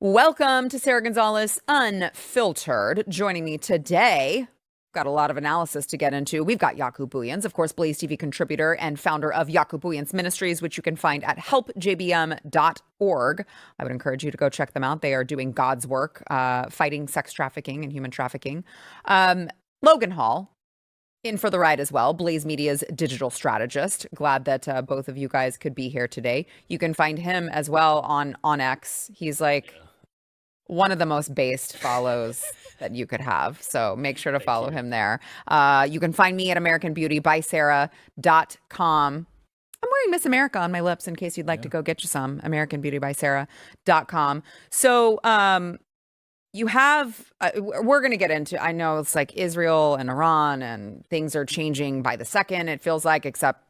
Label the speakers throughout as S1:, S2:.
S1: Welcome to Sara Gonzales Unfiltered. Joining me today, got a lot of analysis to get into. We've got Jaco Booyens, of course, Blaze TV contributor and founder of Jaco Booyens Ministries, which you can find at helpjbm.org. I would encourage you to go check them out. They are doing God's work, fighting sex trafficking and human trafficking. Logan Hall, in for the ride as well, Blaze Media's digital strategist. Glad that both of you guys could be here today. You can find him as well on X. He's like one of the most based follows that you could have. So make sure to follow him there. You can find me at AmericanBeautyBySarah.com. I'm wearing Miss America on my lips in case you'd like to go get you some. AmericanBeautyBySarah.com. So you have, we're going to get into, I know it's like Israel and Iran and things are changing by the second, it feels like, except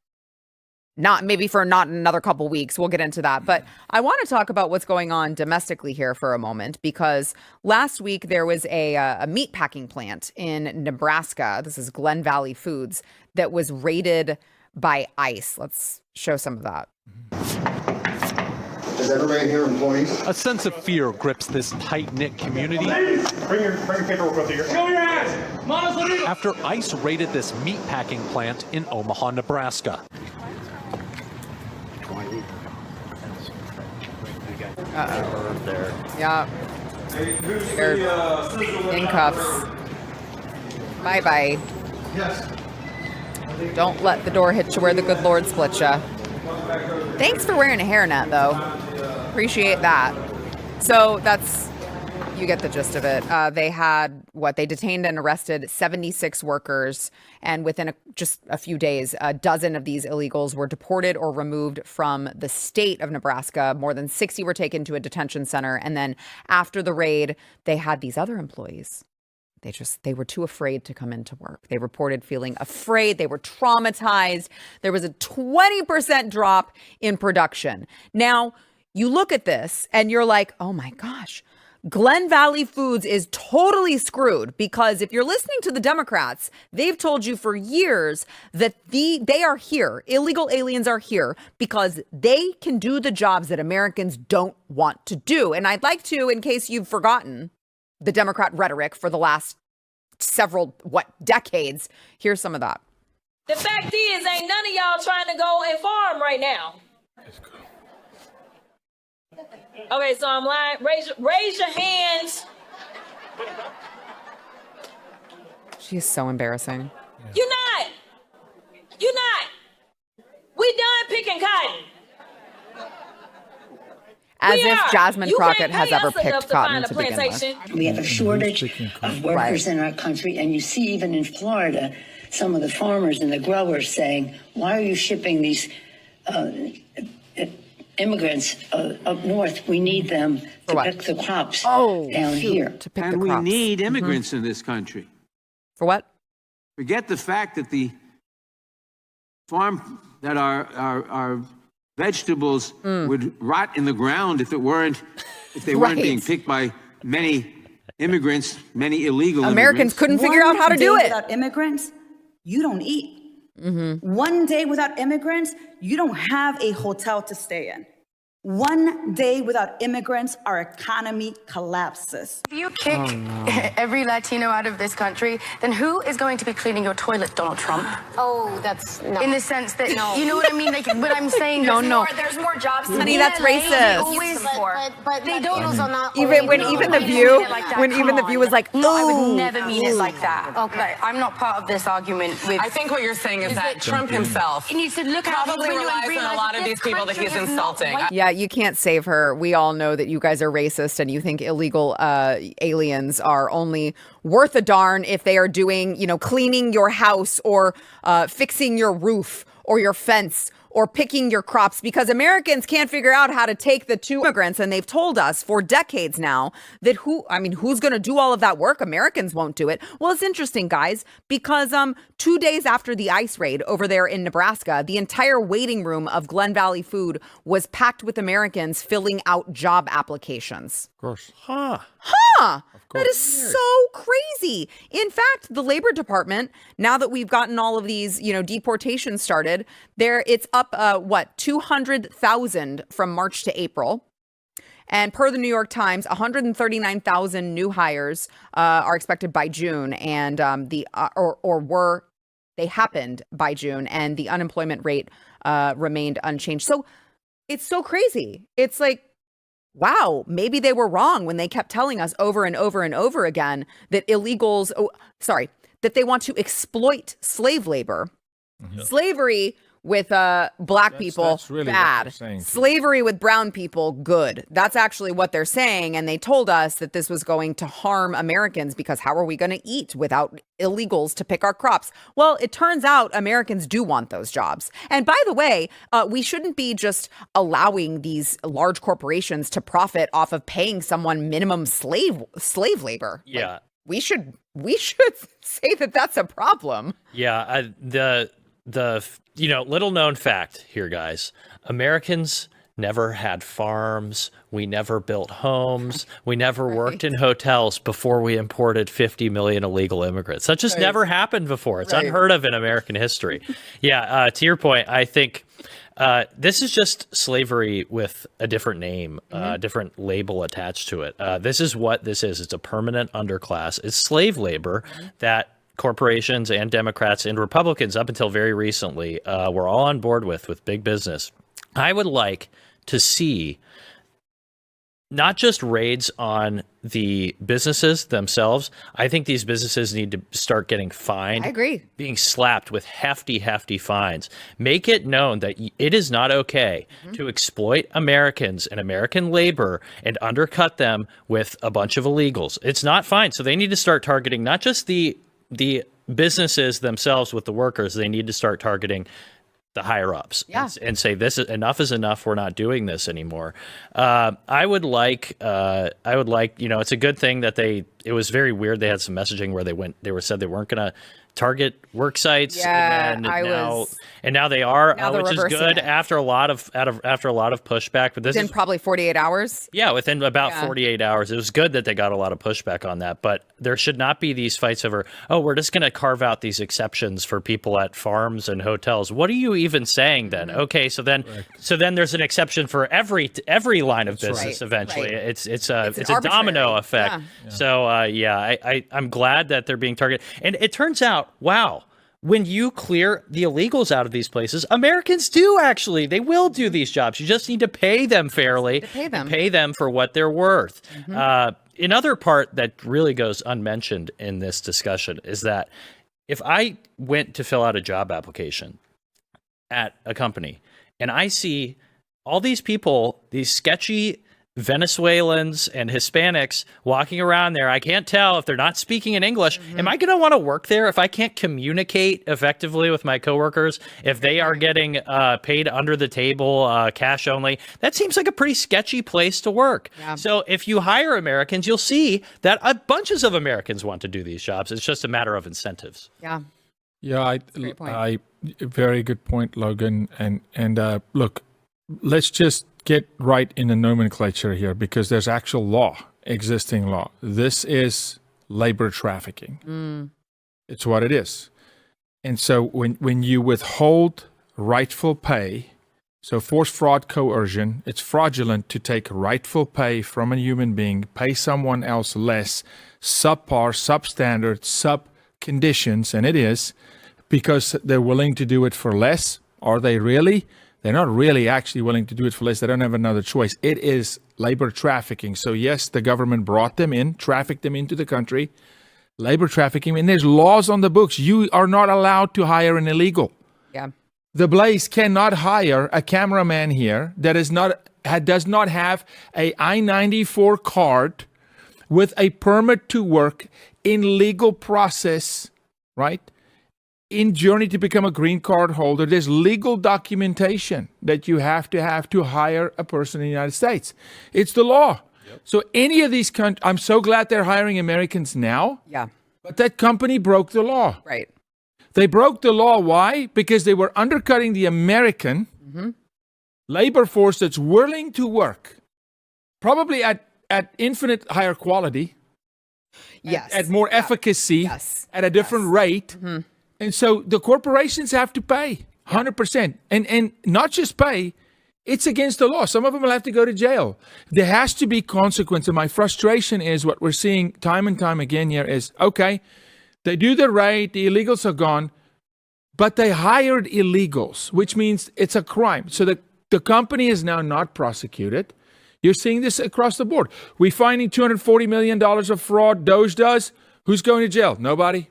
S1: not another couple weeks. We'll get into that. But I want to talk about what's going on domestically here for a moment, because last week there was a meat packing plant in Nebraska. This is Glen Valley Foods that was raided by ICE. Let's show some of that.
S2: Is everybody here employees?
S3: A sense of fear grips this tight-knit community.
S2: Bring your paperwork with you. Show your ass!
S3: After ICE raided this meat packing plant in Omaha, Nebraska.
S1: There. Yeah. They're in cuffs. Bye-bye.
S2: Yes.
S1: Don't let the door hit you where the good Lord split you. Thanks for wearing a hairnet, though. Appreciate that. So you get the gist of it. They detained and arrested 76 workers, and within just a few days, a dozen of these illegals were deported or removed from the state of Nebraska. More than 60 were taken to a detention center, and then after the raid, they had these other employees. They were too afraid to come into work. They reported feeling afraid. They were traumatized. There was a 20% drop in production. Now, you look at this and you're like, oh my gosh, Glen Valley Foods is totally screwed, because if you're listening to the Democrats, they've told you for years that they are here, illegal aliens are here, because they can do the jobs that Americans don't want to do. And I'd like to, in case you've forgotten the Democrat rhetoric for the last several, decades, here's some of that.
S4: The fact is, ain't none of y'all trying to go and farm right now. Okay, so I'm lying. Raise your hands.
S1: She is so embarrassing.
S4: You're not. We done picking cotton.
S1: As if Jasmine Crockett has ever picked cotton to begin with.
S5: We have a shortage of workers in our country, and you see even in Florida, some of the farmers and the growers saying, why are you shipping these immigrants up north? We need them to pick the crops down here.
S1: To pick
S6: and
S1: the
S6: we
S1: crops.
S6: need immigrants in this country.
S1: For what?
S6: Forget the fact that the farm that our vegetables would rot in the ground if they weren't being picked by many immigrants, many illegal
S1: Americans
S6: immigrants.
S1: couldn't figure out how to do it.
S7: Without immigrants, you don't eat. One day without immigrants, you don't have a hotel to stay in. One day without immigrants, our economy collapses.
S8: If you kick every Latino out of this country, then who is going to be cleaning your toilet, Donald Trump?
S9: Oh, that's no.
S8: In the sense that, you know what I mean? Like, what I'm saying, there's more jobs to
S1: Honey,
S8: be
S1: that's
S8: in LA.
S1: racist.
S8: Always
S9: But
S8: they don't.
S1: Even the View, when even the View was like,
S8: no, I would never mean it like that. Okay, like, I'm not part of this argument.
S10: I think what you're saying is that Trump himself
S8: needs to look
S10: probably relies on a lot of these people that he's insulting.
S1: Yeah, you can't save her. We all know that you guys are racist and you think illegal aliens are only worth a darn if they are doing, cleaning your house or fixing your roof or your fence or picking your crops, because Americans can't figure out how to take the two immigrants. And they've told us for decades now that who's going to do all of that work? Americans won't do it. Well, it's interesting, guys, because 2 days after the ICE raid over there in Nebraska, the entire waiting room of Glen Valley Food was packed with Americans filling out job applications.
S3: Of course. Huh.
S1: Yeah. That is so crazy. In fact, the Labor Department, now that we've gotten all of these, deportations started, it's up 200,000 from March to April. And per the New York Times, 139,000 new hires are expected by June, and they happened by June, and the unemployment rate remained unchanged. So it's so crazy. It's like, wow, maybe they were wrong when they kept telling us over and over and over again that that they want to exploit slave labor. Mm-hmm. Slavery with black people, that's really bad. Slavery with brown people, good. That's actually what they're saying. And they told us that this was going to harm Americans because how are we going to eat without illegals to pick our crops? Well, it turns out Americans do want those jobs. And by the way, we shouldn't be just allowing these large corporations to profit off of paying someone minimum slave labor.
S11: Yeah.
S1: Like, we should say that that's a problem.
S11: Yeah. The little known fact here, guys, Americans never had farms. We never built homes. We never worked in hotels before we imported 50 million illegal immigrants. That just never happened before. It's unheard of in American history. Yeah. To your point, I think this is just slavery with a different name, different label attached to it. This is what this is. It's a permanent underclass. It's slave labor that corporations and Democrats and Republicans up until very recently were all on board with big business. I would like to see not just raids on the businesses themselves. I think these businesses need to start getting fined.
S1: I agree.
S11: Being slapped with hefty fines. Make it known that it is not okay to exploit Americans and American labor and undercut them with a bunch of illegals. It's not fine. So they need to start targeting not just the businesses themselves with the workers. They need to start targeting the higher ups and say enough is enough. We're not doing this anymore. I would like, it's a good thing that it was very weird. They had some messaging where they said they weren't going to target work sites.
S1: Yeah,
S11: and now they are, which is good after a lot of pushback. But this
S1: within probably 48 hours.
S11: Yeah, within about 48 hours. It was good that they got a lot of pushback on that. But there should not be these fights over, we're just going to carve out these exceptions for people at farms and hotels. What are you even saying then? Okay, so then there's an exception for every line of business. Eventually, it's a domino effect. Yeah. So I'm glad that they're being targeted. And it turns out, wow, when you clear the illegals out of these places, Americans they will do these jobs. You just need to pay them fairly, pay them for what they're worth. Another part that really goes unmentioned in this discussion is that if I went to fill out a job application at a company and I see all these people, these sketchy Venezuelans and Hispanics walking around there, I can't tell if they're not speaking in English. Am I going to want to work there if I can't communicate effectively with my coworkers? If they are getting paid under the table, cash only, that seems like a pretty sketchy place to work. Yeah. So if you hire Americans, you'll see that bunches of Americans want to do these jobs. It's just a matter of incentives.
S1: Yeah.
S12: Yeah, very good point, Logan. And look, let's just get right in the nomenclature here, because there's actual existing law. This is labor trafficking. It's what it is. And so when you withhold rightful pay, so force, fraud, coercion, it's fraudulent to take rightful pay from a human being, pay someone else less, subpar, substandard, sub-conditions, and it is because they're willing to do it for less. Are they really? They're not really actually willing to do it for less. They don't have another choice. It is labor trafficking. So yes, the government brought them in, trafficked them into the country, labor trafficking, and there's laws on the books. You are not allowed to hire an illegal.
S1: Yeah.
S12: The Blaze cannot hire a cameraman here that does not have a I-94 card with a permit to work in legal process, right? In journey to become a green card holder, there's legal documentation that you have to hire a person in the United States. It's the law. Yep. So any of these countries, I'm so glad they're hiring Americans now.
S1: Yeah.
S12: But that company broke the law.
S1: Right.
S12: They broke the law. Why? Because they were undercutting the American labor force that's willing to work, probably at infinite higher quality,
S1: Yes.
S12: At more efficacy, at a different rate. And so the corporations have to pay 100%. And not just pay, it's against the law. Some of them will have to go to jail. There has to be consequence. And my frustration is what we're seeing time and time again here is, okay, they do the raid, the illegals are gone, but they hired illegals, which means it's a crime. So the company is now not prosecuted. You're seeing this across the board. We're finding $240 million of fraud. Doge does. Who's going to jail? Nobody.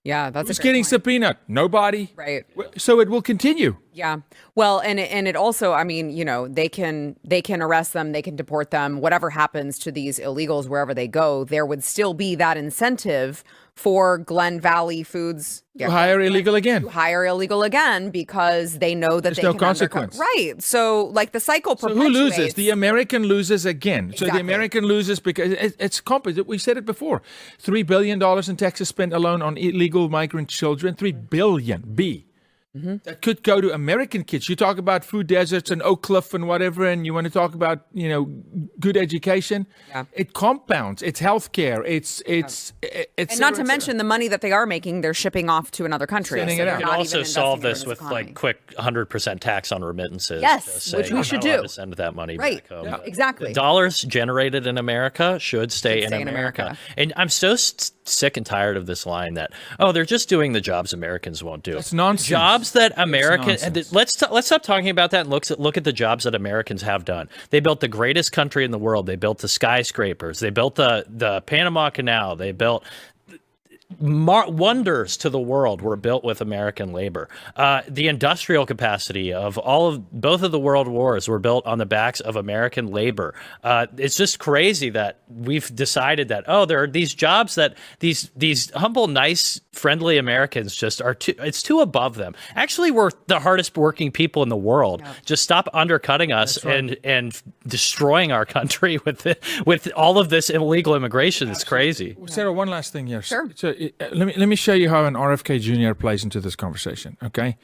S1: Yeah, that's
S12: Who's getting subpoenaed? Nobody.
S1: Right.
S12: So it will continue.
S1: Yeah. Well, and it also, I mean, you know, they can arrest them, they can deport them, whatever happens to these illegals wherever they go, there would still be that incentive for Glen Valley Foods
S12: to hire illegal again.
S1: To hire illegal again because they know that
S12: There's
S1: they
S12: no
S1: can
S12: consequence.
S1: Right. So like the cycle
S12: So
S1: perpetuates.
S12: who loses? The American loses again. So the
S1: Exactly.
S12: American loses because it's complicated. We said it before. $3 billion in Texas spent alone on illegal migrant children. $3 billion. That could go to American kids. You talk about food deserts and Oak Cliff and whatever, and you want to talk about, you know, good education.
S1: Yeah.
S12: It compounds. It's healthcare. It's
S1: And not to mention the money that they are making, they're shipping off to another country.
S12: Sending
S1: So
S12: it
S1: they're
S12: out.
S11: You
S1: not
S11: can
S1: even
S11: also
S1: investing
S11: solve
S1: it in
S11: this with
S1: economy.
S11: like quick 100% tax on remittances.
S1: Yes,
S11: Just
S1: which
S11: say,
S1: we
S11: "You're
S1: should
S11: not allowed
S1: do."
S11: to send that money
S1: Right.
S11: back home.
S1: Yeah.
S11: But
S1: Exactly.
S11: the dollars generated in America should stay in America. And I'm so sick and tired of this line that, oh, they're just doing the jobs Americans won't do.
S12: It's nonsense.
S11: Jobs that Americans,
S12: nonsense.
S11: let's stop talking about that and look at the jobs that Americans have done. They built the greatest country in the world. They built the skyscrapers. They built the Panama Canal. They built wonders to the world were built with American labor. The industrial capacity of both of the world wars were built on the backs of American labor. It's just crazy that we've decided that, oh, there are these jobs that these humble, nice, friendly Americans just are it's too above them. Actually, we're the hardest working people in the world. Yeah. Just stop undercutting us and destroying our country with all of this illegal immigration. It's crazy.
S12: Sarah, one last thing here.
S1: Sure.
S12: So, let me show you how an RFK Jr. plays into this conversation, okay?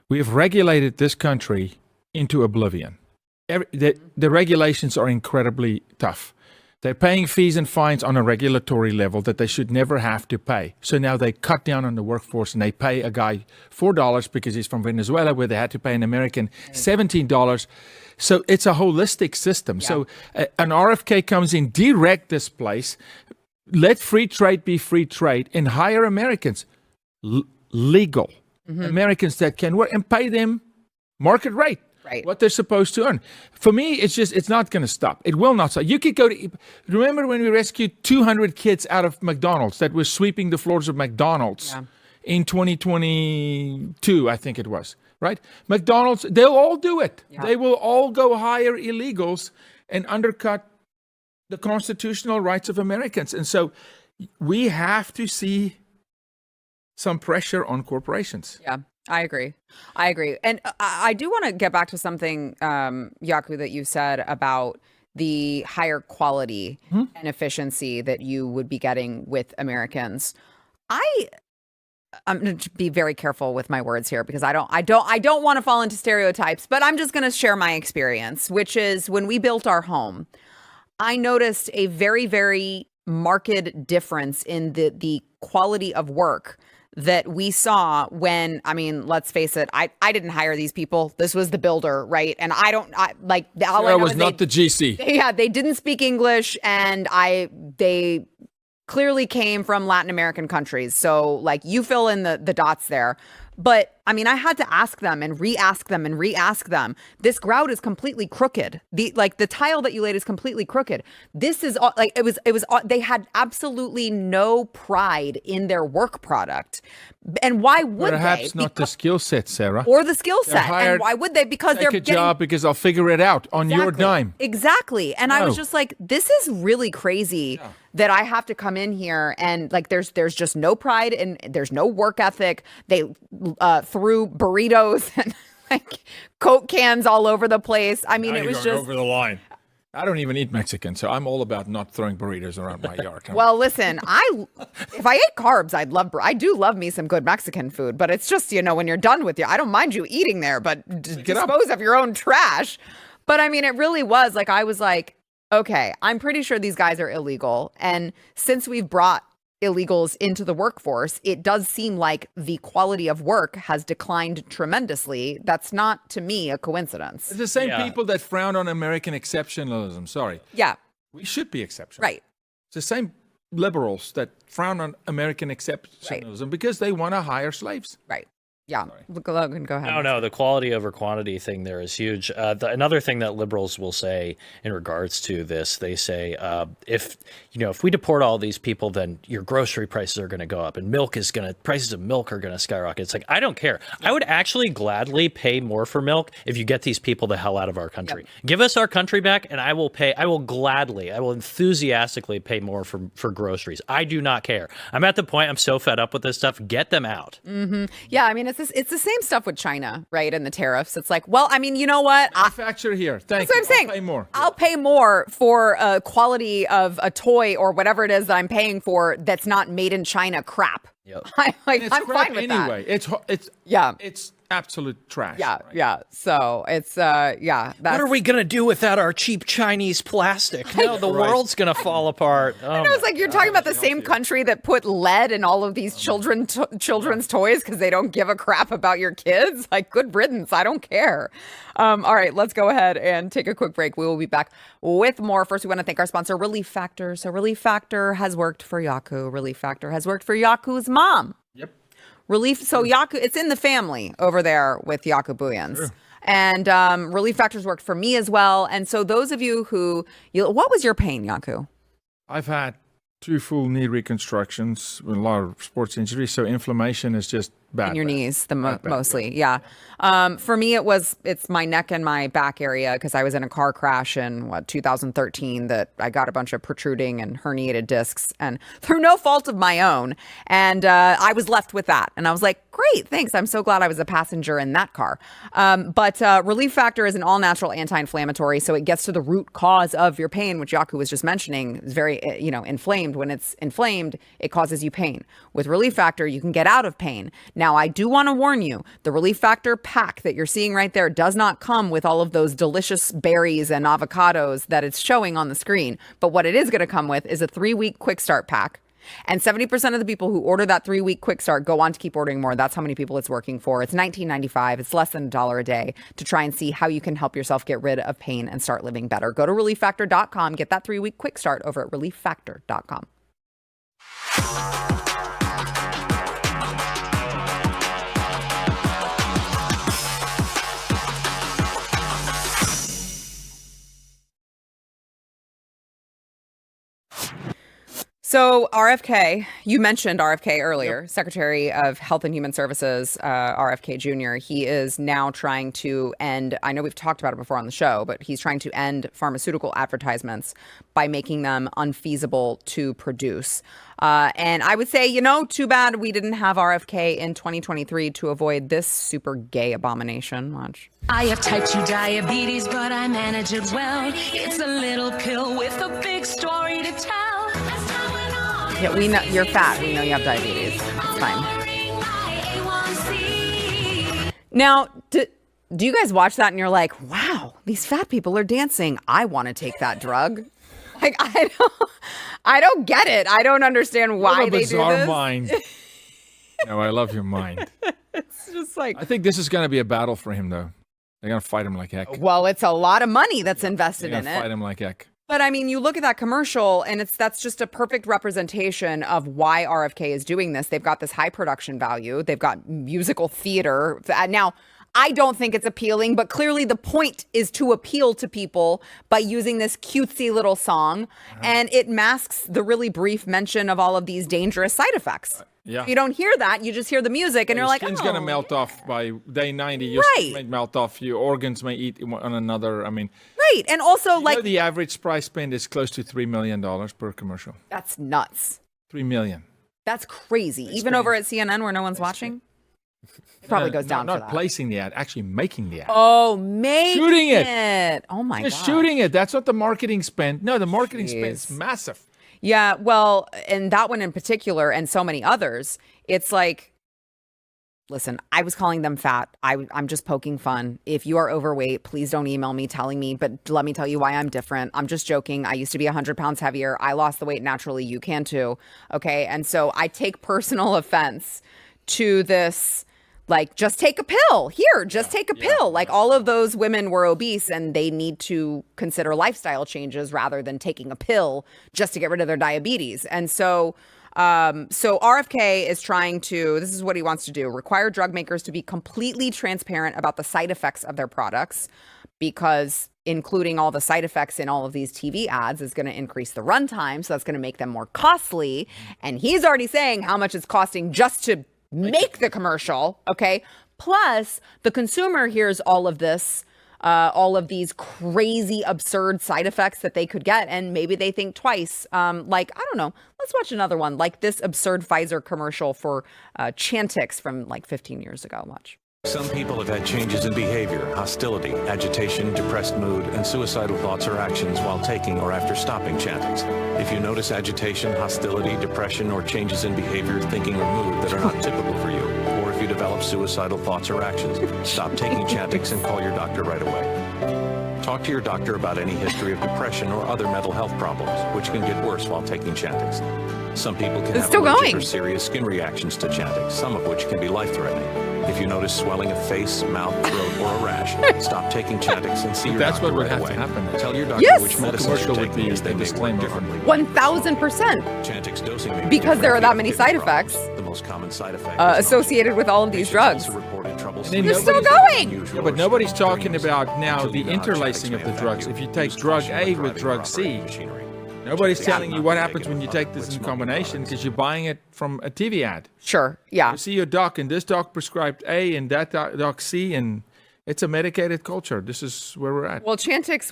S12: We have regulated this country into oblivion. The regulations are incredibly tough. They're paying fees and fines on a regulatory level that they should never have to pay. So now they cut down on the workforce and they pay a guy $4 because he's from Venezuela, where they had to pay an American $17. So it's a holistic system. Yeah. So an RFK comes in, direct this place, let free trade be free trade, and hire Americans, legal Americans that can work, and pay them market rate.
S1: Right.
S12: What they're supposed to earn. For me, it's not going to stop. It will not stop. You could go to, remember when we rescued 200 kids out of McDonald's that was sweeping the floors of McDonald's in 2022, I think it was, right? McDonald's, they'll all do it. Yeah. They will all go hire illegals and undercut the constitutional rights of Americans. And so we have to see some pressure on corporations.
S1: Yeah. I agree. And I do want to get back to something, Jaco, that you said about the higher quality and efficiency that you would be getting with Americans. I'm going to be very careful with my words here because I don't want to fall into stereotypes, but I'm just going to share my experience, which is when we built our home, I noticed a very, very marked difference in the quality of work that we saw when, I mean, let's face it, I didn't hire these people. This was the builder, right? And
S12: Sarah was not the GC.
S1: Yeah, they didn't speak English, and they clearly came from Latin American countries. So like you fill in the dots there. But I mean, I had to ask them and re-ask them and re-ask them. This grout is completely crooked. The tile that you laid is completely crooked. This is like it was. They had absolutely no pride in their work product. And why would
S12: Perhaps
S1: they?
S12: not the skill set, Sarah.
S1: Or the skill set. And why would they? Because they're
S12: getting a job because I'll figure it out on your dime.
S1: Exactly. And I was just like, this is really crazy that I have to come in here and like there's just no pride and there's no work ethic. They threw burritos and like Coke cans all over the place. I mean,
S12: now
S1: it was
S12: going
S1: just
S12: over the line. I don't even eat Mexican, so I'm all about not throwing burritos around my yard.
S1: Well, listen, if I ate carbs, I do love me some good Mexican food, but it's just, when you're done with I don't mind you eating there, but dispose of your own trash. But I mean, it really was like, I was like, okay, I'm pretty sure these guys are illegal. And since we've brought illegals into the workforce, it does seem like the quality of work has declined tremendously. That's not, to me, a coincidence.
S12: It's the same people that frown on American exceptionalism. Sorry.
S1: Yeah.
S12: We should be exceptional.
S1: Right.
S12: It's the same liberals that frown on American exceptionalism because they want to hire slaves.
S1: Right. Yeah. Logan, go ahead.
S11: No, the quality over quantity thing there is huge. Another thing that liberals will say in regards to this, they say, if we deport all these people, then your grocery prices are going to go up and prices of milk are going to skyrocket. It's like, I don't care. I would actually gladly pay more for milk if you get these people the hell out of our country. Yep. Give us our country back and I will enthusiastically pay more for groceries. I do not care. I'm at the point, I'm so fed up with this stuff. Get them out.
S1: Mm-hmm. Yeah, I mean, it's the same stuff with China, right? And the tariffs. It's like, well, I mean, you know what?
S12: Manufacture here. That's
S1: what I'm saying.
S12: I'll pay more.
S1: I'll pay more for quality of a toy or whatever it is that I'm paying for that's not made in China crap.
S11: Yep.
S1: I'm
S12: crap
S1: fine with
S12: anyway.
S1: that.
S12: It's absolute trash.
S1: Yeah,
S12: right?
S1: yeah. So it's
S11: what are we gonna do without our cheap Chinese plastic? No, the world's gonna fall apart.
S1: I know, it's like you're talking about the same country that put lead in all of these children's toys because they don't give a crap about your kids. Like, good riddance. I don't care. All right, let's go ahead and take a quick break. We will be back with more. First, we want to thank our sponsor, Relief Factor. So Relief Factor has worked for Jaco. Relief Factor has worked for Jaco's mom.
S12: Yep.
S1: Relief. So Jaco, it's in the family over there with Jaco Booyens. Sure. And Relief Factor's worked for me as well. And so those of you what was your pain, Jaco?
S12: I've had 2 full knee reconstructions with a lot of sports injuries. So inflammation is just bad.
S1: In your knees, mostly. Yeah. For me, it's my neck and my back area because I was in a car crash in 2013 that I got a bunch of protruding and herniated discs and through no fault of my own. And I was left with that. And I was like, great, thanks. I'm so glad I was a passenger in that car. But Relief Factor is an all-natural anti-inflammatory. So it gets to the root cause of your pain, which Jaco was just mentioning. It's very, inflamed. When it's inflamed, it causes you pain. With Relief Factor, you can get out of pain. Now, I do want to warn you, the Relief Factor pack that you're seeing right there does not come with all of those delicious berries and avocados that it's showing on the screen. But what it is going to come with is a 3-week quick start pack. And 70% of the people who order that 3-week quick start go on to keep ordering more. That's how many people it's working for. It's $19.95. It's less than $1 a day to try and see how you can help yourself get rid of pain and start living better. Go to ReliefFactor.com. Get that 3-week quick start over at ReliefFactor.com. So RFK, you mentioned RFK earlier, yep. Secretary of Health and Human Services, RFK Jr. He is now trying to end, I know we've talked about it before on the show, but he's trying to end pharmaceutical advertisements by making them unfeasible to produce. And I would say, too bad we didn't have RFK in 2023 to avoid this super gay abomination. Watch.
S13: I have type 2 diabetes, but I manage it well. It's a little pill with a big story to tell.
S1: Yeah, we know you're fat. We know you have diabetes. It's fine. Now, do you guys watch that and you're like, wow, these fat people are dancing. I want to take that drug. Like, I don't get it. I don't understand why they do this.
S12: Mind. No, I love your mind.
S1: It's just like,
S12: I think this is going to be a battle for him, though. They're going to fight him like heck.
S1: Well, it's a lot of money that's invested in it.
S12: Fight him like heck.
S1: But I mean, you look at that commercial and that's just a perfect representation of why RFK is doing this. They've got this high production value. They've got musical theater. Now, I don't think it's appealing, but clearly the point is to appeal to people by using this cutesy little song. And it masks the really brief mention of all of these dangerous side effects.
S12: Yeah.
S1: If you don't hear that, you just hear the music and you're like,
S12: skin's going to melt off by day 90. Your skin may melt off. Your organs may eat one another. I mean.
S1: Right. And also
S12: the average price spend is close to $3 million per commercial.
S1: That's nuts.
S12: $3 million.
S1: That's crazy. Even over at CNN where no one's watching? It probably goes down for that.
S12: Not placing the ad, actually making the ad.
S1: Oh, making
S12: shooting it.
S1: Oh, my God.
S12: Just shooting it. That's what the marketing spend. No, the marketing spend is massive.
S1: Yeah, well, and that one in particular and so many others, it's like listen, I was calling them fat. I'm just poking fun. If you are overweight, please don't email me telling me, but let me tell you why I'm different. I'm just joking. I used to be 100 pounds heavier. I lost the weight naturally. You can too. Okay. And so I take personal offense to this, like, just take a pill. Here, just take a pill. Like, all of those women were obese and they need to consider lifestyle changes rather than taking a pill just to get rid of their diabetes. And so RFK is trying to, this is what he wants to do, require drug makers to be completely transparent about the side effects of their products, because including all the side effects in all of these TV ads is going to increase the runtime. So that's going to make them more costly. And he's already saying how much it's costing just to make the commercial. Okay. Plus the consumer hears all of this, all of these crazy, absurd side effects that they could get, and maybe they think twice. Like, I don't know, let's watch another one, like this absurd Pfizer commercial for Chantix from like 15 years ago. Watch.
S14: Some people have had changes in behavior, hostility, agitation, depressed mood, and suicidal thoughts or actions while taking or after stopping Chantix. If you notice agitation, hostility, depression, or changes in behavior, thinking, or mood that are not typical for you, or if you develop suicidal thoughts or actions, stop taking Chantix and call your doctor right away. Talk to your doctor about any history of depression or other mental health problems, which can get worse while taking Chantix. Some people can have allergic or serious skin reactions to Chantix, some of which can be life-threatening. If you notice swelling of face, mouth, throat, or a rash, stop taking Chantix and see your doctor right away. That's what would have to happen. Tell your doctor which medicines you're taking as they may work differently.
S1: 1,000%.
S14: Chantix dosing may be
S1: because there are that many side effects.
S14: The most common side effect
S1: associated with all of these drugs. They're still going.
S12: Yeah, but nobody's talking about now the interlacing of the drugs. If you take drug A with drug C, nobody's telling you what happens when you take this in combination, because you're buying it from a TV ad.
S1: Sure, yeah.
S12: You see your doc, and this doc prescribed A, and that doc C, and it's a medicated culture. This is where we're at.
S1: Well, Chantix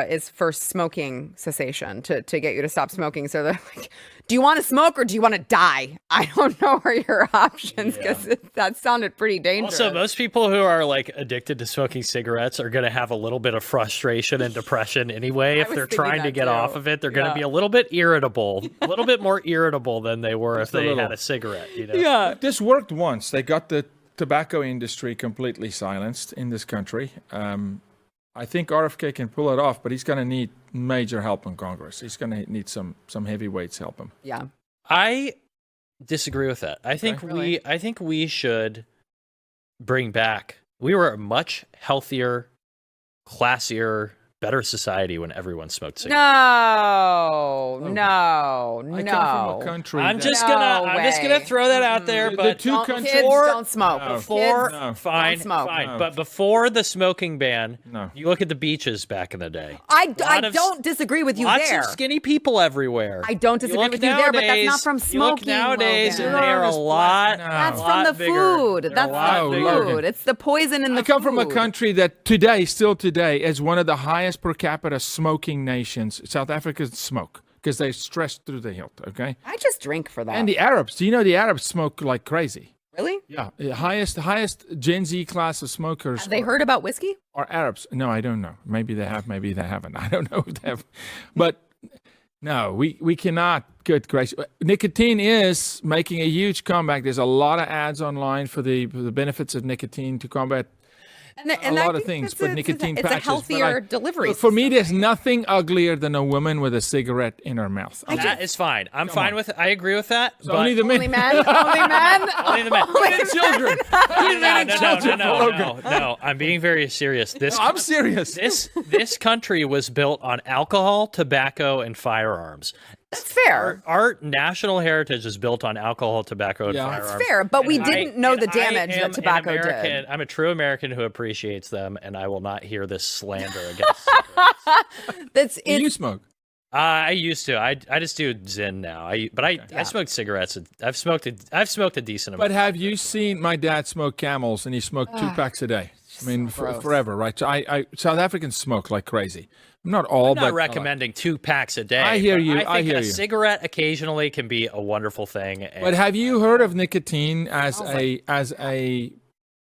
S1: is for smoking cessation, to get you to stop smoking. So they're like, do you want to smoke or do you want to die? I don't know are your options, because that sounded pretty dangerous.
S11: Also, most people who are like addicted to smoking cigarettes are going to have a little bit of frustration and depression anyway. If they're trying to get off of it, they're going to be a little bit irritable, a little bit more irritable than they were if they had a cigarette. You know?
S12: Yeah, this worked once. They got the tobacco industry completely silenced in this country. I think RFK can pull it off, but he's going to need major help in Congress. He's going to need some heavyweights help him.
S1: Yeah,
S11: I disagree with that. I think we should bring back. We were a much healthier, classier, better society when everyone smoked cigarettes.
S1: No.
S12: I come from a country.
S11: I'm just gonna throw that out there. But
S12: the two countries
S1: kids don't smoke.
S11: Fine. But before the smoking ban, you look at the beaches back in the day.
S1: I don't disagree with you there.
S11: Lots of skinny people everywhere.
S1: I don't disagree with you there, but that's not from smoking.
S11: You look nowadays, and they are a lot.
S1: That's from the food. That's the food. It's the poison in the food.
S12: I come from a country that still today, is one of the highest per capita smoking nations. South Africans smoke because they're stressed through the hilt. Okay,
S1: I just drink for that.
S12: And the Arabs, do you know the Arabs smoke like crazy?
S1: Really?
S12: Yeah, the highest Gen Z class of smokers.
S1: Have they heard about whiskey?
S12: Are Arabs? No, I don't know. Maybe they have. Maybe they haven't. I don't know if they have. But no, we cannot. Good gracious, nicotine is making a huge comeback. There's a lot of ads online for the benefits of nicotine to combat.
S1: And
S12: a lot of things, but nicotine patches.
S1: It's a healthier delivery.
S12: For me, there's nothing uglier than a woman with a cigarette in her mouth.
S11: That is fine. I'm fine with it. I agree with that.
S12: So only the men.
S1: Only men. Only men.
S11: Only the men.
S12: Children.
S11: No. I'm being very serious.
S12: I'm serious.
S11: This country was built on alcohol, tobacco, and firearms.
S1: That's fair.
S11: Our national heritage is built on alcohol, tobacco, and firearms.
S1: That's fair, but we didn't know the damage that tobacco did.
S11: I'm a true American who appreciates them, and I will not hear this slander against cigarettes.
S12: You smoke?
S11: I used to. I just do Zyn now. I smoked cigarettes. I've smoked a decent amount.
S12: But have you seen my dad smoke Camels, and he smoked 2 packs a day? I mean, forever, right? So South Africans smoke like crazy. I'm not
S11: recommending 2 packs a day.
S12: I hear you.
S11: I think a cigarette occasionally can be a wonderful thing.
S12: But have you heard of nicotine as a?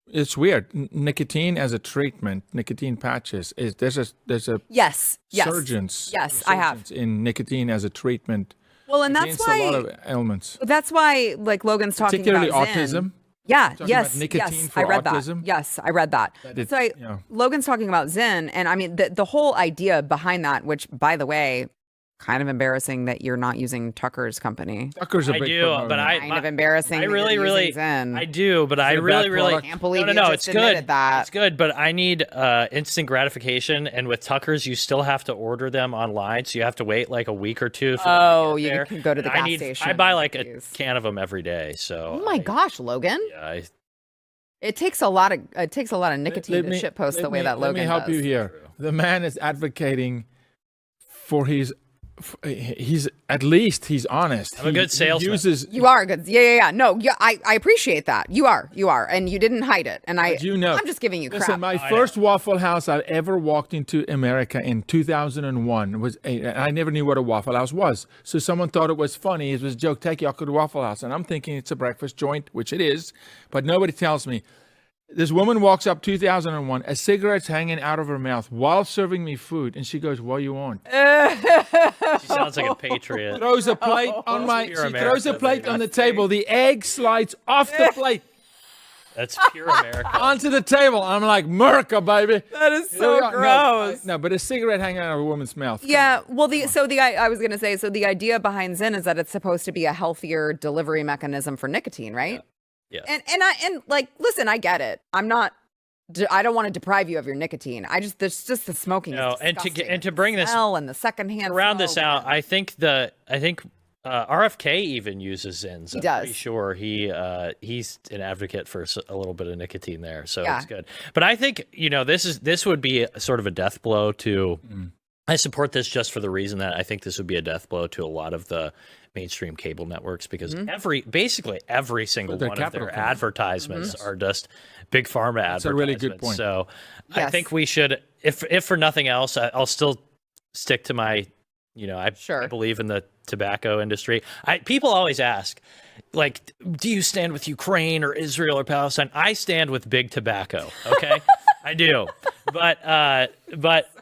S12: It's weird. Nicotine as a treatment. Nicotine patches there's a
S1: yes
S12: surgeons.
S1: Yes, I have
S12: in nicotine as a treatment.
S1: Well, and that's why
S12: a lot of ailments.
S1: That's why, like Logan's talking
S12: particularly
S1: about
S12: autism.
S1: Yeah,
S12: Talking
S1: yes,
S12: about nicotine
S1: yes,
S12: for
S1: I read
S12: autism.
S1: that. Yes, I read that.
S12: That
S1: So Logan's talking about Zyn, and I mean the whole idea behind that, which by the way, kind of embarrassing that you're not using Tucker's company.
S12: Tucker's a big promoter.
S11: but
S1: kind of embarrassing.
S11: I
S1: that
S11: really,
S1: you're
S11: really,
S1: using Zyn.
S11: I do, but I
S12: it a
S11: really,
S12: bad
S11: really
S12: product?
S1: Can't believe
S11: no,
S1: you
S11: it's
S1: just admitted
S11: good.
S1: that.
S11: It's good, but I need instant gratification, and with Tucker's, you still have to order them online, so you have to wait like a week or two. For them to get there.
S1: can go to the
S11: And
S1: gas station.
S11: I buy like a
S1: please.
S11: can of them every day. So.
S1: Oh my gosh, Logan!
S11: Yeah,
S1: It takes a lot of nicotine to shitpost the way that Logan
S12: Let me help
S1: does.
S12: you here. The man is advocating for his. He's at least he's honest.
S11: I'm a good salesman.
S1: You are good. Yeah. No, I appreciate that. You are, and you didn't hide it. And I'm just giving you crap.
S12: Listen, my first Waffle House I ever walked into America in 2001 was. I never knew what a Waffle House was, so someone thought it was funny. It was a joke. Take y'all to the Waffle House, and I'm thinking it's a breakfast joint, which it is, but nobody tells me. This woman walks up 2001, a cigarette's hanging out of her mouth while serving me food, and she goes, "What do you want?"
S11: She sounds like a patriot.
S12: Throws a plate on my. She throws a plate on the table. The egg slides off the plate.
S11: That's pure America.
S12: Onto the table. I'm like, Merca, baby.
S1: That is so gross.
S12: No, but a cigarette hanging out of a woman's mouth.
S1: Yeah, well, I was gonna say, so the idea behind Zyn is that it's supposed to be a healthier delivery mechanism for nicotine, right?
S11: Yeah.
S1: And like, listen, I get it. I don't want to deprime you of your nicotine. There's just the smoking.
S11: No,
S1: is disgusting.
S11: and to bring this
S1: smell and the secondhand
S11: round this
S1: smoke.
S11: out, I think RFK even uses Zyns.
S1: He does.
S11: Pretty sure he's an advocate for a little bit of nicotine there, so
S1: Yeah.
S11: it's good. But I think this would be sort of a death blow to. I support this just for the reason that I think this would be a death blow to a lot of the mainstream cable networks because basically every single one of their advertisements are just big pharma advertisements.
S12: That's a really good point.
S11: So I think we should, if for nothing else, I'll still stick to my, I believe in the tobacco industry. People always ask, like, do you stand with Ukraine or Israel or Palestine? I stand with big tobacco. Okay, I do. But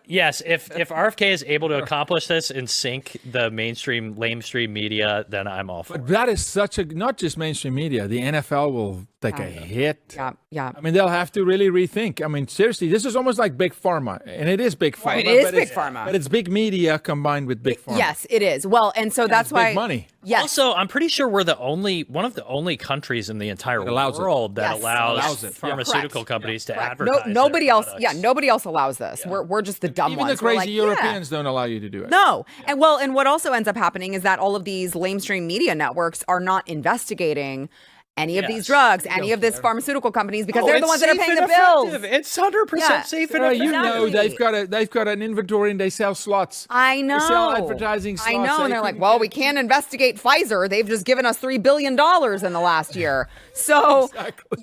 S11: yes, if RFK is able to accomplish this and sink the lamestream media, then I'm all for it.
S12: But that is not just mainstream media. The NFL will take a hit.
S1: Yeah.
S12: I mean, they'll have to really rethink. I mean, seriously, this is almost like big pharma, and it is big pharma.
S1: It is big pharma,
S12: but it's big media combined with big pharma.
S1: Yes, it is. Well, and so that's why
S12: big money.
S1: Yes.
S11: Also, I'm pretty sure we're one of the only countries in the entire world that allows pharmaceutical companies to advertise.
S1: Nobody else. Yeah, nobody else allows this. Yeah. We're just the dumb
S12: Even
S1: ones.
S12: the crazy Europeans don't allow you to do it.
S1: No. And what also ends up happening is that all of these lamestream media networks are not investigating any of these drugs, any of these pharmaceutical companies, because they're the ones that are paying the bills.
S11: It's 100% safe and effective.
S12: You know, they've got an inventory and they sell slots.
S1: I know.
S12: They sell advertising slots.
S1: I know, and they're like, well, we can't investigate Pfizer. They've just given us $3 billion in the last year. So,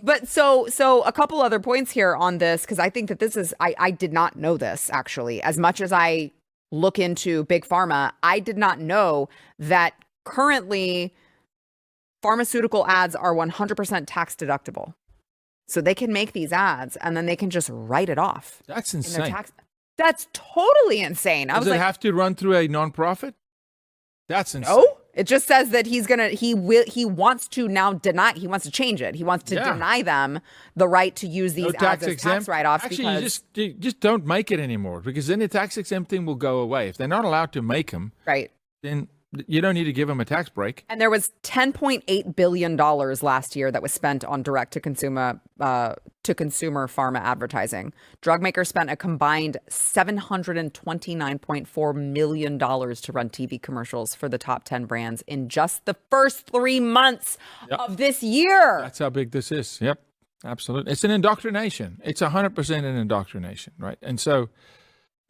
S1: but so a couple other points here on this, because I think that this is, I did not know this actually. As much as I look into big pharma, I did not know that currently pharmaceutical ads are 100% tax deductible. So they can make these ads and then they can just write it off.
S12: That's insane.
S1: That's totally insane.
S12: Does it have to run through a nonprofit? That's insane.
S1: No, it just says that he wants to now deny, he wants to change it. He wants to deny them the right to use these ads as tax write-offs.
S12: Actually, you just don't make it anymore, because then the tax exempt thing will go away. If they're not allowed to make them, then you don't need to give them a tax break.
S1: And there was $10.8 billion last year that was spent on direct-to-consumer pharma advertising. Drug makers spent a combined $729.4 million to run TV commercials for the top 10 brands in just the first 3 months of this year.
S12: That's how big this is. Yep, absolutely. It's an indoctrination. It's 100% an indoctrination, right? And so,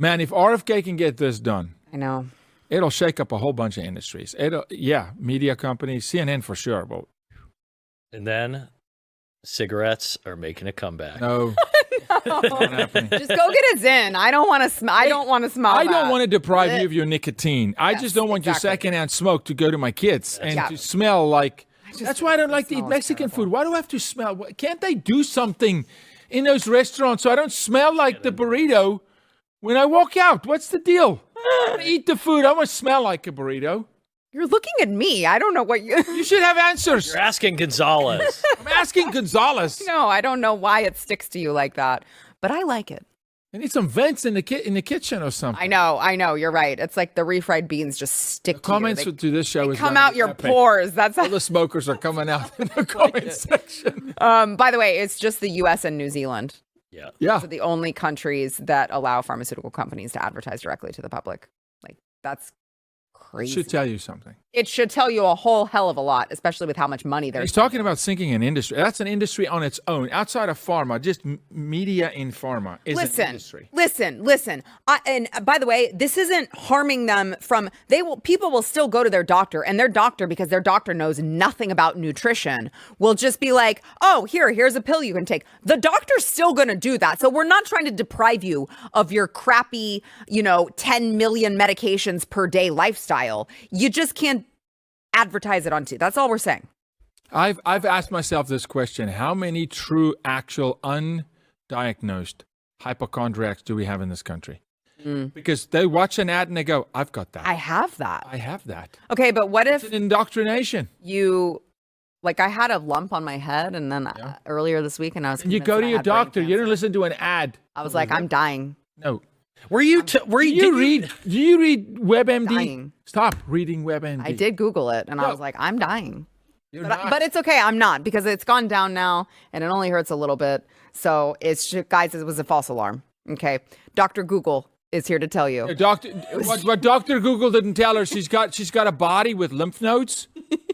S12: man, if RFK can get this done,
S1: I know.
S12: It'll shake up a whole bunch of industries. Media companies, CNN for sure. But
S11: and then cigarettes are making a comeback.
S12: No.
S1: Just go get a Zyn. I don't want to smell. I don't want to smell.
S12: I don't want to deprive you of your nicotine. I just don't want your secondhand smoke to go to my kids and to smell like. That's why I don't like to eat Mexican food. Why do I have to smell? Can't they do something in those restaurants so I don't smell like the burrito when I walk out? What's the deal? I eat the food. I want to smell like a burrito.
S1: You're looking at me. I don't know what you...
S12: You should have answers.
S11: You're asking Gonzales.
S12: I'm asking Gonzales.
S1: No, I don't know why it sticks to you like that, but I like it.
S12: I need some vents in the kitchen or something.
S1: I know. You're right. It's like the refried beans just stick to you.
S12: Comments to this show is
S1: come out your
S12: epic.
S1: pores. That's
S12: all the smokers are coming out in the comment section.
S1: By the way, it's just the U.S. and New Zealand.
S11: Yeah.
S1: Those are the only countries that allow pharmaceutical companies to advertise directly to the public. Like, that's crazy.
S12: It should tell you something.
S1: It should tell you a whole hell of a lot, especially with how much money there's.
S12: He's talking about sinking an industry. That's an industry on its own. Outside of pharma, just media in pharma is an industry.
S1: Listen. And by the way, this isn't harming them from. People will still go to their doctor, and their doctor, because their doctor knows nothing about nutrition, will just be like, "Oh, here's a pill you can take." The doctor's still going to do that. So we're not trying to deprive you of your crappy, 10 million medications per day lifestyle. You just can't advertise it on TV. That's all we're saying.
S12: I've asked myself this question: how many true, actual, undiagnosed hypochondriacs do we have in this country? Because they watch an ad and they go, "I've got that.
S1: I have that.
S12: I have that."
S1: Okay, but what if
S12: it's an indoctrination?
S1: I had a lump on my head, and then earlier this week, and I was.
S12: And you go to your doctor. You don't listen to an ad.
S1: I was like, "I'm dying."
S12: No.
S11: Do you read
S12: WebMD?
S1: Dying.
S12: Stop reading WebMD.
S1: I did Google it, and I was like, I'm dying.
S12: Not.
S1: But it's okay. I'm not, because it's gone down now, and it only hurts a little bit. So guys, it was a false alarm. Okay. Dr. Google is here to tell you.
S12: What Dr. Google didn't tell her, she's got a body with lymph nodes,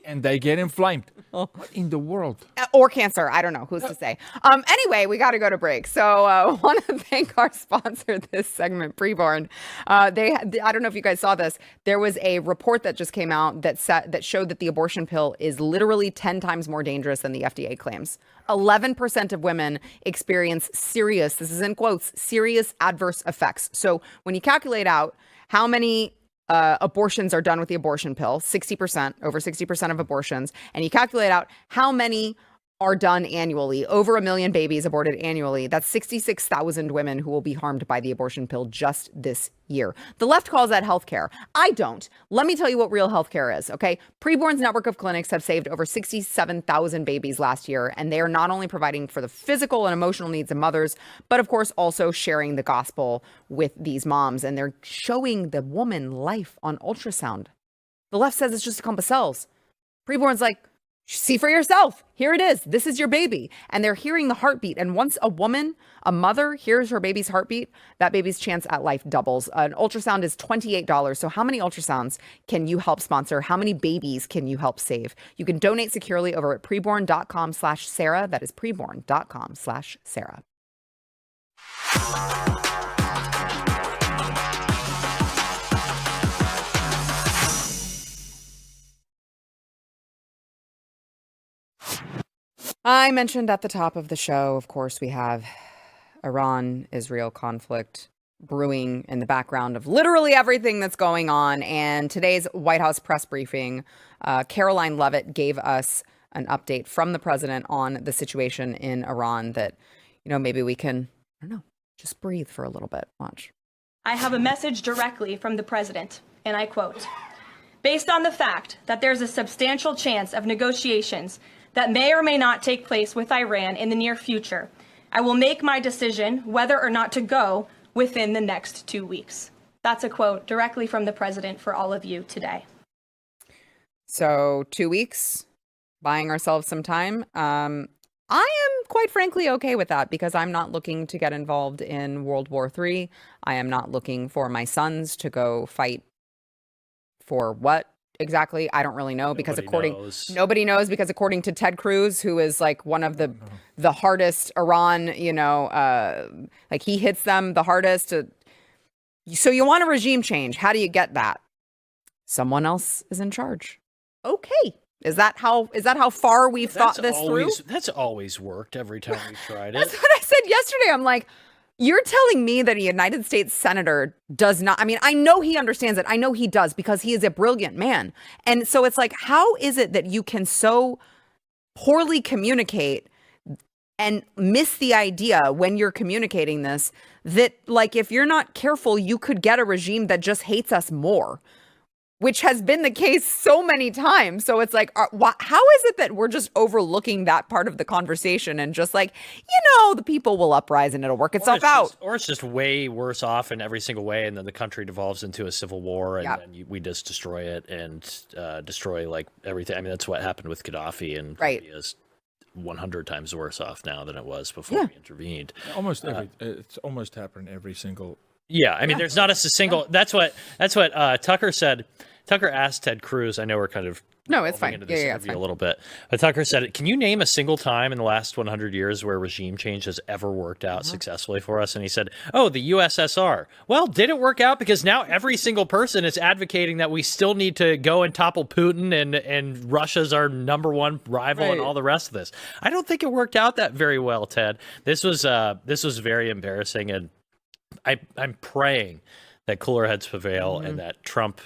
S12: and they get inflamed. What in the world?
S1: Or cancer. I don't know. Who's to say? Anyway, we got to go to break. So I want to thank our sponsor this segment, Preborn. I don't know if you guys saw this. There was a report that just came out that showed that the abortion pill is literally 10 times more dangerous than the FDA claims. 11% of women experience serious, this is in quotes, serious adverse effects. So when you calculate out how many abortions are done with the abortion pill, over 60% of abortions, and you calculate out how many are done annually, over 1 million babies aborted annually. That's 66,000 women who will be harmed by the abortion pill just this year. The left calls that healthcare. I don't. Let me tell you what real healthcare is, okay? Preborn's network of clinics have saved over 67,000 babies last year, and they are not only providing for the physical and emotional needs of mothers, but of course also sharing the gospel with these moms, and they're showing the woman life on ultrasound. The left says it's just a clump of cells. Preborn's like, see for yourself. Here it is. This is your baby. And they're hearing the heartbeat. And once a mother hears her baby's heartbeat, that baby's chance at life doubles. An ultrasound is $28. So how many ultrasounds can you help sponsor? How many babies can you help save? You can donate securely over at preborn.com/Sarah. That is preborn.com/Sarah. I mentioned at the top of the show, of course, we have Iran-Israel conflict brewing in the background of literally everything that's going on. And today's White House press briefing, Caroline Leavitt gave us an update from the president on the situation in Iran that, maybe we can, just breathe for a little bit. Watch.
S15: I have a message directly from the president, and I quote, "Based on the fact that there's a substantial chance of negotiations that may or may not take place with Iran in the near future, I will make my decision whether or not to go within the next 2 weeks." That's a quote directly from the president for all of you today.
S1: So 2 weeks, buying ourselves some time. I am quite frankly okay with that, because I'm not looking to get involved in World War III. I am not looking for my sons to go fight for what exactly. I don't really know, because nobody knows, because according to Ted Cruz, who is like one of the hardest Iran, like he hits them the hardest. So you want a regime change. How do you get that? Someone else is in charge. Okay. Is that how far we've thought this through?
S11: That's always worked every time we've tried it.
S1: That's what I said yesterday. I'm like, you're telling me that a United States senator does not, I know he understands it. I know he does, because he is a brilliant man. And so it's like, how is it that you can so poorly communicate and miss the idea when you're communicating this, that like, if you're not careful, you could get a regime that just hates us more? which has been the case so many times. So it's like, how is it that we're just overlooking that part of the conversation and just like, the people will uprise and it'll work itself out.
S11: Or it's just way worse off in every single way, and then the country devolves into a civil war, and then we just destroy it and destroy like everything. I mean, that's what happened with Gaddafi, and Libya's 100 times worse off now than it was before we intervened.
S12: It's almost happened every single.
S11: Yeah, I mean, there's not a single. That's what Tucker said. Tucker asked Ted Cruz. I know we're kind of
S1: it's fine.
S11: Into this interview a little bit, but Tucker said, "Can you name a single time in the last 100 years where regime change has ever worked out successfully for us?" And he said, "Oh, the USSR." Well, did it work out? Because now every single person is advocating that we still need to go and topple Putin, and Russia's our number one rival, and all the rest of this. I don't think it worked out that very well, Ted. This was very embarrassing, and I'm praying that cooler heads prevail and that Trump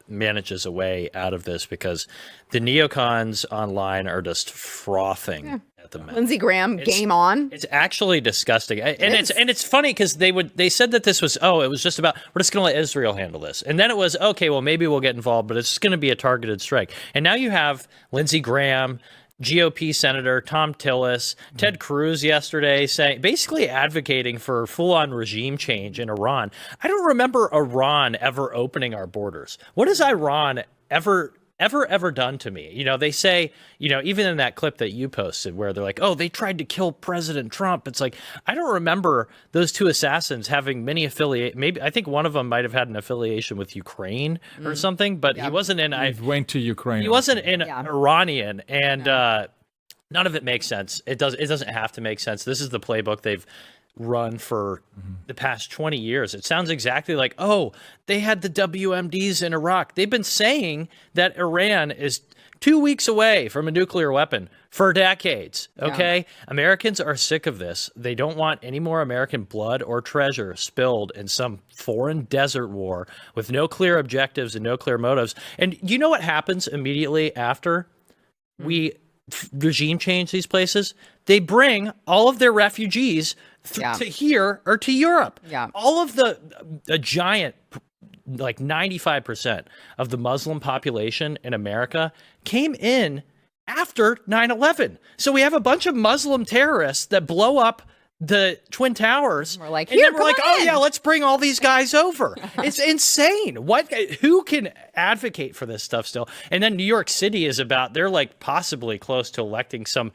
S11: manages a way out of this, because the neocons online are just frothing at the mouth.
S1: Lindsey Graham, game on.
S11: It's actually disgusting, it's funny because they said that this was it was just about, we're just going to let Israel handle this, and then it was okay, well maybe we'll get involved, but it's just going to be a targeted strike. And now you have Lindsey Graham, GOP Senator Tom Tillis, Ted Cruz yesterday basically advocating for full-on regime change in Iran. I don't remember Iran ever opening our borders. What has Iran ever done to me? They say, even in that clip that you posted where they're like, oh, they tried to kill President Trump. It's like, I don't remember those two assassins having many maybe I think one of them might have had an affiliation with Ukraine or something, but he wasn't in.
S12: He went to Ukraine.
S11: He wasn't in Iranian, and none of it makes sense. It doesn't have to make sense. This is the playbook they've run for the past 20 years. It sounds exactly like, oh, they had the WMDs in Iraq. They've been saying that Iran is 2 weeks away from a nuclear weapon for decades. Okay. Americans are sick of this. They don't want any more American blood or treasure spilled in some foreign desert war with no clear objectives and no clear motives. And you know what happens immediately after we regime change these places? They bring all of their refugees to here or to Europe. All of a giant, like 95% of the Muslim population in America came in after 9/11. So we have a bunch of Muslim terrorists that blow up the Twin Towers.
S1: We're like,
S11: and then we're like, oh yeah, let's bring all these guys over. It's insane. Who can advocate for this stuff still? And then New York City is they're like possibly close to electing some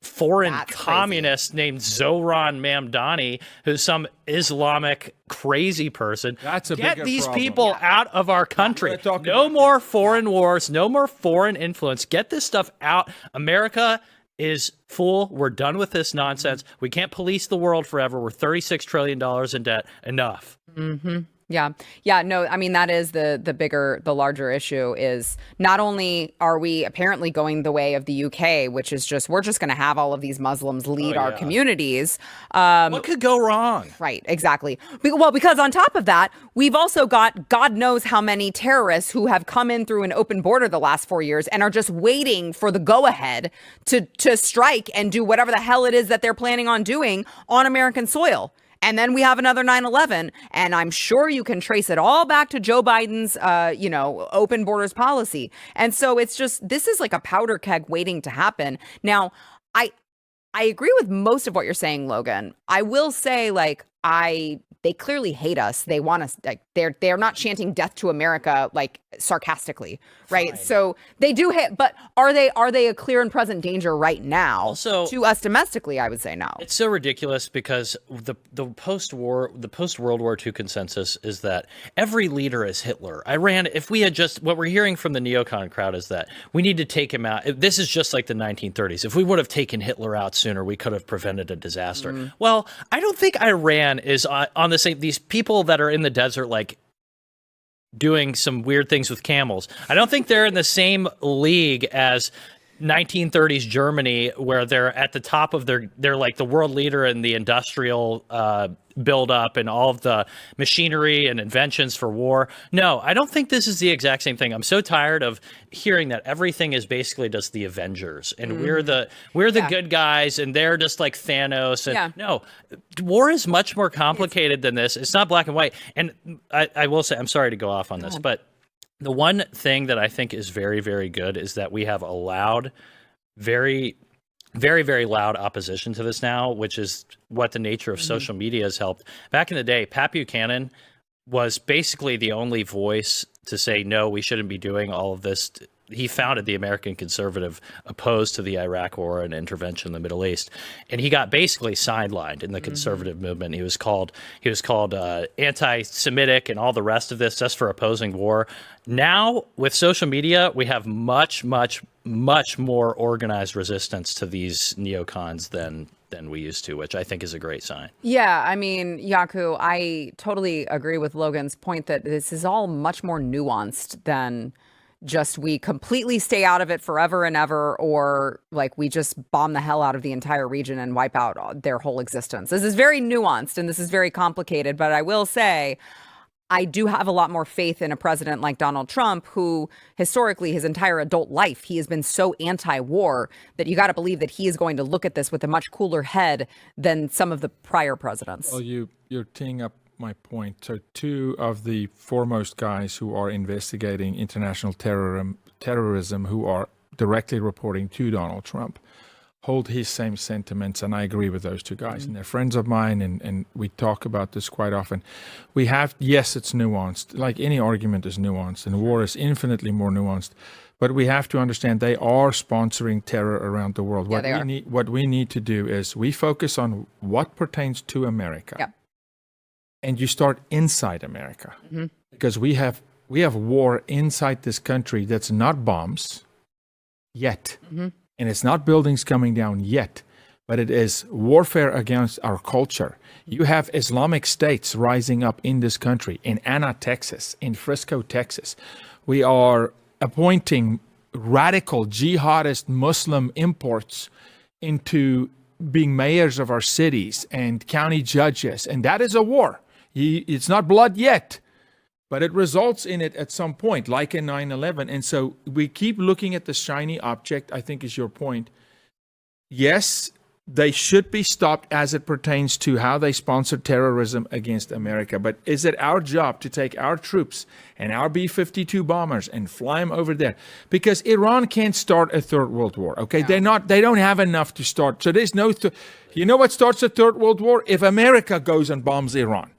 S11: foreign communist named Zohran Mamdani, who's some Islamic crazy person.
S12: That's a
S11: Get these people out of our country. No more foreign wars, no more foreign influence. Get this stuff out. America is full. We're done with this nonsense. We can't police the world forever. We're $36 trillion in debt. Enough.
S1: Yeah, no, I mean, that is the larger issue is not only are we apparently going the way of the UK, which is we're just going to have all of these Muslims lead our communities.
S11: What could go wrong?
S1: Right, exactly. Well, because on top of that, we've also got God knows how many terrorists who have come in through an open border the last 4 years and are just waiting for the go-ahead to strike and do whatever the hell it is that they're planning on doing on American soil. And then we have another 9/11, and I'm sure you can trace it all back to Joe Biden's, open borders policy. And so this is like a powder keg waiting to happen. Now, I agree with most of what you're saying, Logan. I will say, they clearly hate us. They want us, they're not chanting death to America, sarcastically, right? Fine. So they do hate, but are they a clear and present danger right now?
S11: Also,
S1: to us domestically, I would say no.
S11: It's so ridiculous because the post-World War II consensus is that every leader is Hitler. If we had what we're hearing from the neocon crowd is that we need to take him out. This is just like the 1930s. If we would have taken Hitler out sooner, we could have prevented a disaster. Well, I don't think Iran is on the same, these people that are in the desert, doing some weird things with camels. I don't think they're in the same league as 1930s Germany, where they're at the top of they're like the world leader in the industrial buildup and all of the machinery and inventions for war. No, I don't think this is the exact same thing. I'm so tired of hearing that everything is basically just the Avengers and we're the good guys and they're just like Thanos. And no, war is much more complicated than this. It's not black and white. And I will say, I'm sorry to go off on this, but The one thing that I think is very, very good is that we have allowed very, very, very loud opposition to this now, which is what the nature of social media has helped. Back in the day, Pat Buchanan was basically the only voice to say, no, we shouldn't be doing all of this. He founded the American Conservative, opposed to the Iraq War and intervention in the Middle East, and he got basically sidelined in the conservative movement. He was called anti-Semitic and all the rest of this just for opposing war. Now with social media, we have much, much, much more organized resistance to these neocons than we used to, which I think is a great sign.
S1: Yeah, I mean, Jaco, I totally agree with Logan's point that this is all much more nuanced than just we completely stay out of it forever and ever, or like we just bomb the hell out of the entire region and wipe out their whole existence. This is very nuanced and this is very complicated, but I will say I do have a lot more faith in a president like Donald Trump, who historically his entire adult life, he has been so anti-war that you got to believe that he is going to look at this with a much cooler head than some of the prior presidents.
S12: Well, you're teeing up my point. So two of the foremost guys who are investigating international terrorism, who are directly reporting to Donald Trump, hold his same sentiments, and I agree with those two guys. And they're friends of mine, and we talk about this quite often. Yes, it's nuanced. Like any argument is nuanced, and war is infinitely more nuanced. But we have to understand they are sponsoring terror around the world. What we need to do is we focus on what pertains to America.
S1: Yep.
S12: And you start inside America, because we have war inside this country that's not bombs yet, and it's not buildings coming down yet, but it is warfare against our culture. You have Islamic states rising up in this country, in Anna, Texas, in Frisco, Texas. We are appointing radical jihadist Muslim imports into being mayors of our cities and county judges, and that is a war. It's not blood yet, but it results in it at some point, like in 9/11. And so we keep looking at the shiny object, I think is your point. Yes, they should be stopped as it pertains to how they sponsor terrorism against America. But is it our job to take our troops and our B-52 bombers and fly them over there? Because Iran can't start a third world war, okay? No. They don't have enough to start. So there's no, you know what starts a third world war? If America goes and bombs Iran.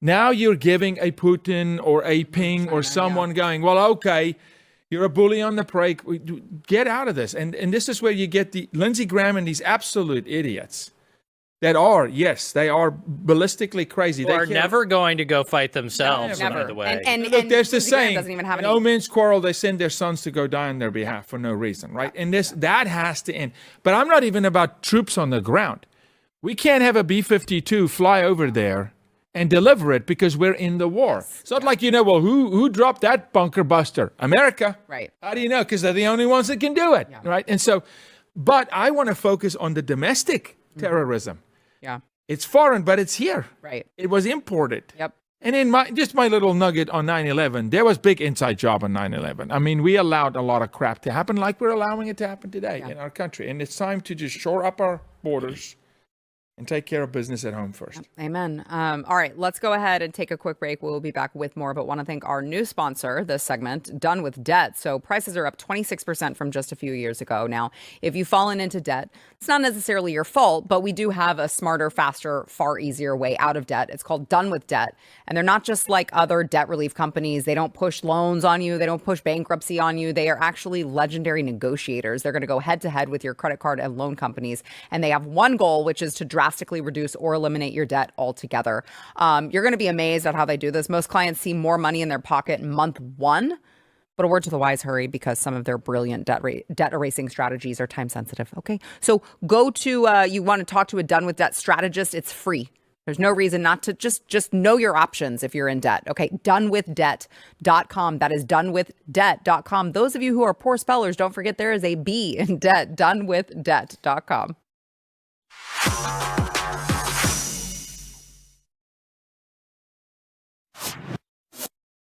S12: Now you're giving a Putin or a Ping or someone going, well, okay, you're a bully on the brake. Get out of this. And this is where you get the Lindsey Graham and these absolute idiots that are, yes, they are ballistically crazy.
S11: They are never going to go fight themselves, by the way.
S1: And
S12: look, there's this saying,
S1: doesn't even have
S12: no men's quarrel, they send their sons to go die on their behalf for no reason, right? And that has to end. But I'm not even about troops on the ground. We can't have a B-52 fly over there and deliver it because we're in the war. It's not like, well, who dropped that bunker buster? America.
S1: Right.
S12: How do you know? Because they're the only ones that can do it, right? And so, but I want to focus on the domestic terrorism.
S1: Yeah.
S12: It's foreign, but it's here.
S1: Right.
S12: It was imported.
S1: Yep.
S12: And in my little nugget on 9/11, there was big inside job on 9/11. I mean, we allowed a lot of crap to happen like we're allowing it to happen today in our country. And it's time to just shore up our borders and take care of business at home first.
S1: Amen. All right, let's go ahead and take a quick break. We'll be back with more, but want to thank our new sponsor, this segment, Done with Debt. So prices are up 26% from just a few years ago. Now, if you've fallen into debt, it's not necessarily your fault, but we do have a smarter, faster, far easier way out of debt. It's called Done with Debt. And they're not just like other debt relief companies. They don't push loans on you. They don't push bankruptcy on you. They are actually legendary negotiators. They're going to go head to head with your credit card and loan companies. And they have one goal, which is to drastically reduce or eliminate your debt altogether. You're going to be amazed at how they do this. Most clients see more money in their pocket month one. But a word to the wise, hurry, because some of their brilliant debt erasing strategies are time sensitive. Okay, so go to, you want to talk to a Done with Debt strategist. It's free. There's no reason not to just know your options if you're in debt. Okay, donewithdebt.com. That is donewithdebt.com. Those of you who are poor spellers, don't forget there is a B in debt. Donewithdebt.com.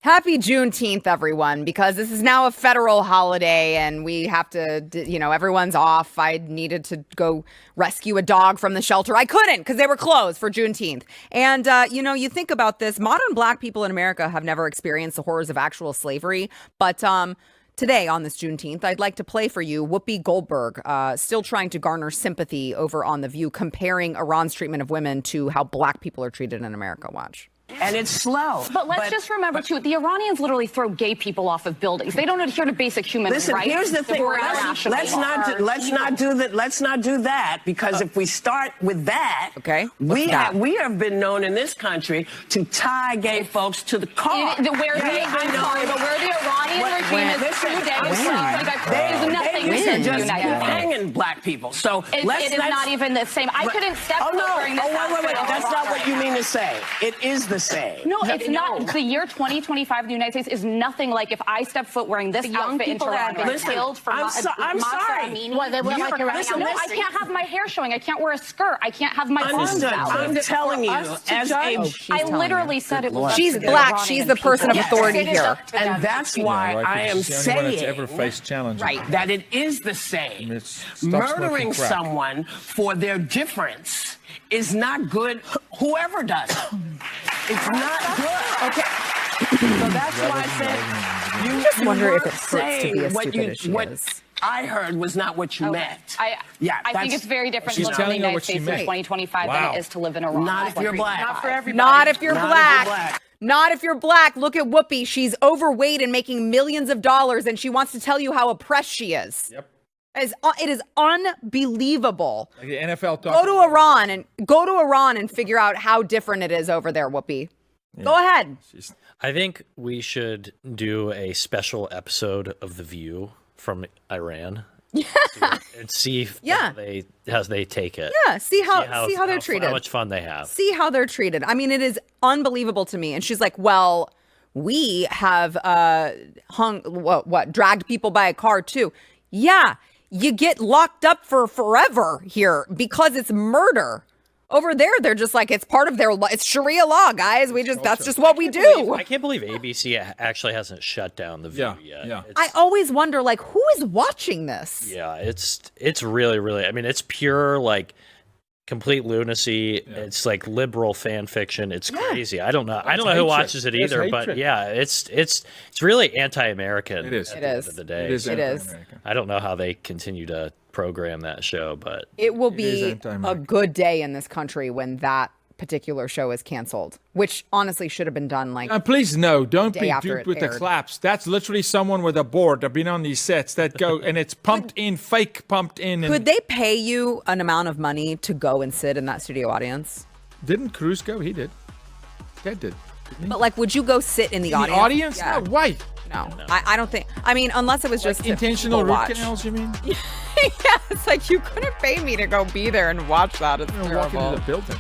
S1: Happy Juneteenth, everyone, because this is now a federal holiday and we have to, everyone's off. I needed to go rescue a dog from the shelter. I couldn't because they were closed for Juneteenth. And, you think about this. Modern Black people in America have never experienced the horrors of actual slavery. But today on this Juneteenth, I'd like to play for you Whoopi Goldberg, still trying to garner sympathy over on The View, comparing Iran's treatment of women to how Black people are treated in America. Watch.
S16: And it's slow.
S17: But let's just remember, too, the Iranians literally throw gay people off of buildings. They don't adhere to basic human rights.
S16: Listen, here's the thing. Let's not do that, because if we start with that, we have been known in this country to tie gay folks to the car.
S17: Where the Iranian regime is today,
S16: they're just hanging Black people. So
S17: it is not even the same. I couldn't step foot during this.
S16: Wait. That's not what you mean to say. It is the same.
S17: No, it's not. The year 2025 in the United States is nothing like if I step foot wearing this outfit in Toronto and killed for
S16: I'm sorry.
S17: No, I can't have my hair showing. I can't wear a skirt. I can't have my arms out.
S16: I'm telling you,
S17: I literally said it was.
S1: She's Black. She's the person of authority here.
S16: And that's why I am saying that it is the same. Murdering someone for their difference is not good, whoever does it. It's not good. Okay. So that's why I said you
S1: just wonder if it hurts to be as stupid as she is.
S16: I heard was not what you meant.
S17: I think it's very different to live in the United States in 2025 than it is to live in Iran.
S16: Not if you're Black. Not for everybody.
S1: Not if you're Black. Not if you're Black. Look at Whoopi. She's overweight and making millions of dollars, and she wants to tell you how oppressed she is.
S12: Yep.
S1: It is unbelievable.
S12: Like the NFL
S1: go to Iran and figure out how different it is over there, Whoopi. Yeah. Go ahead.
S11: I think we should do a special episode of The View from Iran.
S1: Yeah.
S11: And see how they take it.
S1: Yeah, see how they're treated.
S11: How much fun they have.
S1: See how they're treated. I mean, it is unbelievable to me. And she's like, well, we have dragged people by a car too. Yeah. You get locked up for forever here because it's murder. Over there, they're just like, it's part of their law. It's Sharia law, guys. That's just what we do.
S11: I can't believe ABC actually hasn't shut down The View yet.
S12: Yeah.
S1: I always wonder, like, who is watching this?
S11: Yeah, it's really, really, I mean, it's pure, like, complete lunacy. Yeah. It's like liberal fan fiction. It's crazy. I don't know who watches it either, but it's really anti-American.
S12: It is.
S11: At the end of the day.
S1: It is.
S11: I don't know how they continue to program that show, but
S1: it will be a good day in this country when that particular show is canceled, which honestly should have been done
S12: please don't be duped with the claps. That's literally someone with a board. I've been on these sets that go and it's fake pumped in.
S1: Could they pay you an amount of money to go and sit in that studio audience?
S12: Didn't Cruz go? He did. Ted did.
S1: But would you go sit in the audience?
S12: The audience?
S1: Yeah.
S12: No, why?
S1: No. I don't think. I mean, unless it was just
S12: intentional root canals. You mean?
S1: Yeah, it's like you couldn't pay me to go be there and watch that. It's terrible.
S12: Walk into the building.